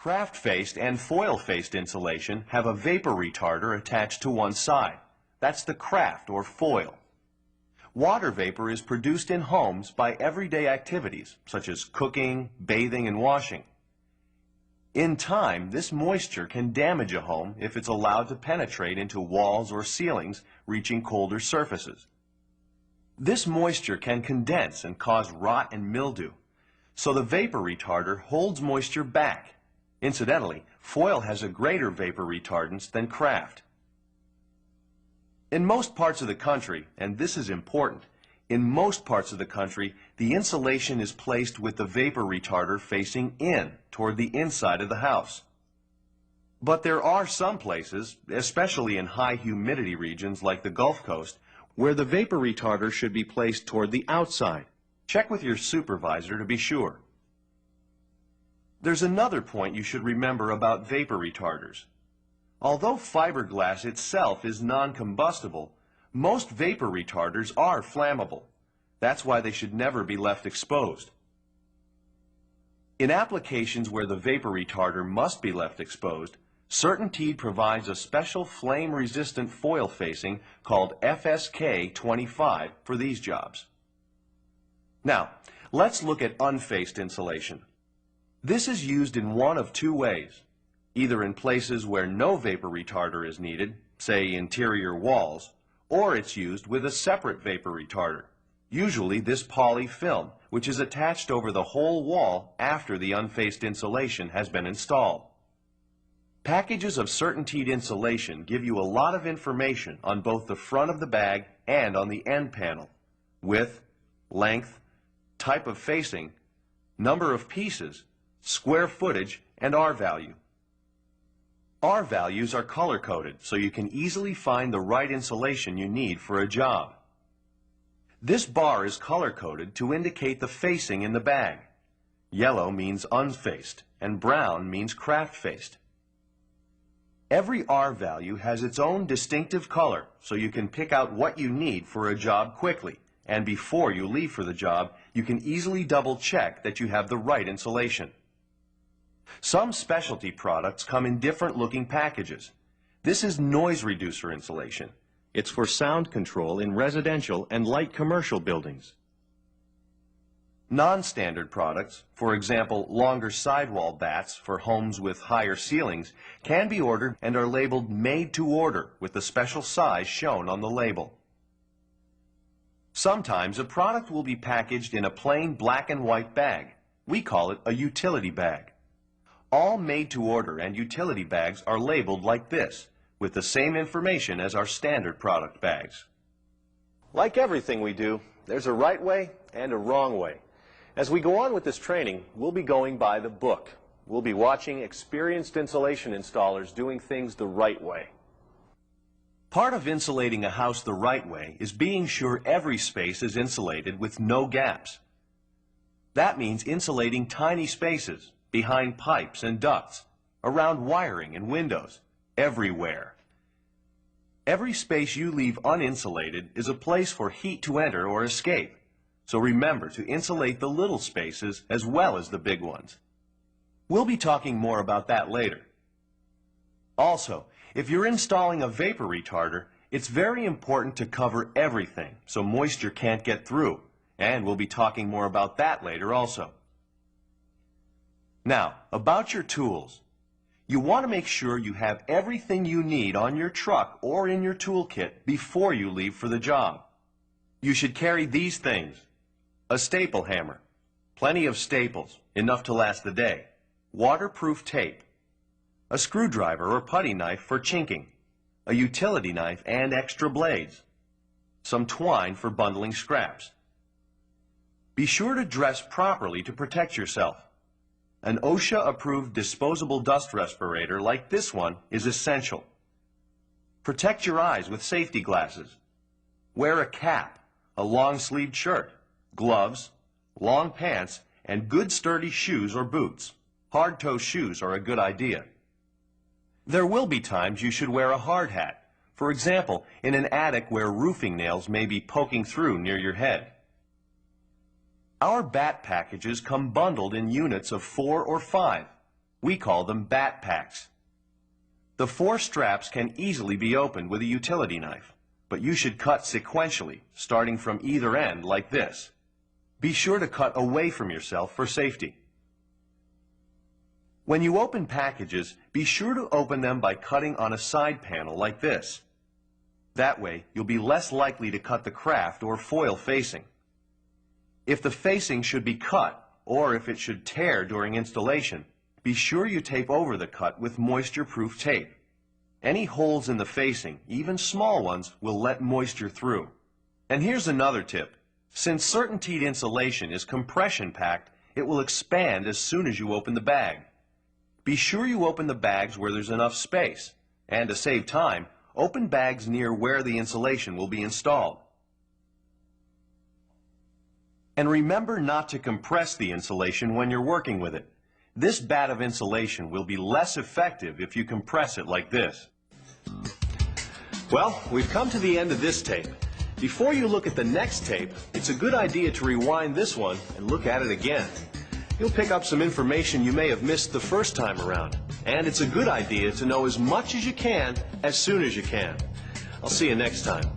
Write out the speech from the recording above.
Craft-faced and foil-faced insulation have a vapor retarder attached to one side. That's the craft or foil. Water vapor is produced in homes by everyday activities such as cooking, bathing, and washing. In time, this moisture can damage a home if it's allowed to penetrate into walls or ceilings, reaching colder surfaces. This moisture can condense and cause rot and mildew, so the vapor retarder holds moisture back. Incidentally, foil has a greater vapor retardance than craft. In most parts of the country, and this is important, in most parts of the country, the insulation is placed with the vapor retarder facing in, toward the inside of the house. But there are some places, especially in high humidity regions like the Gulf Coast, where the vapor retarder should be placed toward the outside. Check with your supervisor to be sure. There's another point you should remember about vapor retarders. Although fiberglass itself is non-combustible, most vapor retarders are flammable. That's why they should never be left exposed. In applications where the vapor retarder must be left exposed, CertainTeed provides a special flame-resistant foil facing called FSK 25 for these jobs. Now, let's look at unfaced insulation. This is used in one of two ways, either in places where no vapor retarder is needed, say interior walls, or it's used with a separate vapor retarder, usually this poly film, which is attached over the whole wall after the unfaced insulation has been installed. Packages of CertainTeed insulation give you a lot of information on both the front of the bag and on the end panel: width, length, type of facing, number of pieces, square footage, and R value. R values are color-coded so you can easily find the right insulation you need for a job. This bar is color-coded to indicate the facing in the bag. Yellow means unfaced, and brown means craft-faced. Every R value has its own distinctive color, so you can pick out what you need for a job quickly, and before you leave for the job, you can easily double-check that you have the right insulation. Some specialty products come in different-looking packages. This is noise reducer insulation. It's for sound control in residential and light commercial buildings. Non-standard products, for example, longer sidewall bats for homes with higher ceilings, can be ordered and are labeled made to order with the special size shown on the label. Sometimes a product will be packaged in a plain black and white bag. We call it a utility bag. All made-to-order and utility bags are labeled like this, with the same information as our standard product bags. Like everything we do, there's a right way and a wrong way. As we go on with this training, we'll be going by the book. We'll be watching experienced insulation installers doing things the right way. Part of insulating a house the right way is being sure every space is insulated with no gaps. That means insulating tiny spaces, behind pipes and ducts, around wiring and windows, everywhere. Every space you leave uninsulated is a place for heat to enter or escape, so remember to insulate the little spaces as well as the big ones. We'll be talking more about that later. Also, if you're installing a vapor retarder, it's very important to cover everything so moisture can't get through, and we'll be talking more about that later also. Now, about your tools. You want to make sure you have everything you need on your truck or in your toolkit before you leave for the job. You should carry these things: a staple hammer, plenty of staples, enough to last the day, waterproof tape, a screwdriver or putty knife for chinking, a utility knife and extra blades, some twine for bundling scraps. Be sure to dress properly to protect yourself. An OSHA-approved disposable dust respirator like this one is essential. Protect your eyes with safety glasses. Wear a cap, a long-sleeved shirt, gloves, long pants, and good sturdy shoes or boots. Hard-toe shoes are a good idea. There will be times you should wear a hard hat, for example, in an attic where roofing nails may be poking through near your head. Our bat packages come bundled in units of 4 or 5. We call them bat packs. The 4 straps can easily be opened with a utility knife, but you should cut sequentially, starting from either end like this. Be sure to cut away from yourself for safety. When you open packages, be sure to open them by cutting on a side panel like this. That way, you'll be less likely to cut the craft or foil facing. If the facing should be cut, or if it should tear during installation, be sure you tape over the cut with moisture-proof tape. Any holes in the facing, even small ones, will let moisture through. And here's another tip. Since CertainTeed insulation is compression packed, it will expand as soon as you open the bag. Be sure you open the bags where there's enough space, and to save time, open bags near where the insulation will be installed. And remember not to compress the insulation when you're working with it. This bat of insulation will be less effective if you compress it like this. Well, we've come to the end of this tape. Before you look at the next tape, it's a good idea to rewind this one and look at it again. You'll pick up some information you may have missed the first time around, and it's a good idea to know as much as you can as soon as you can. I'll see you next time.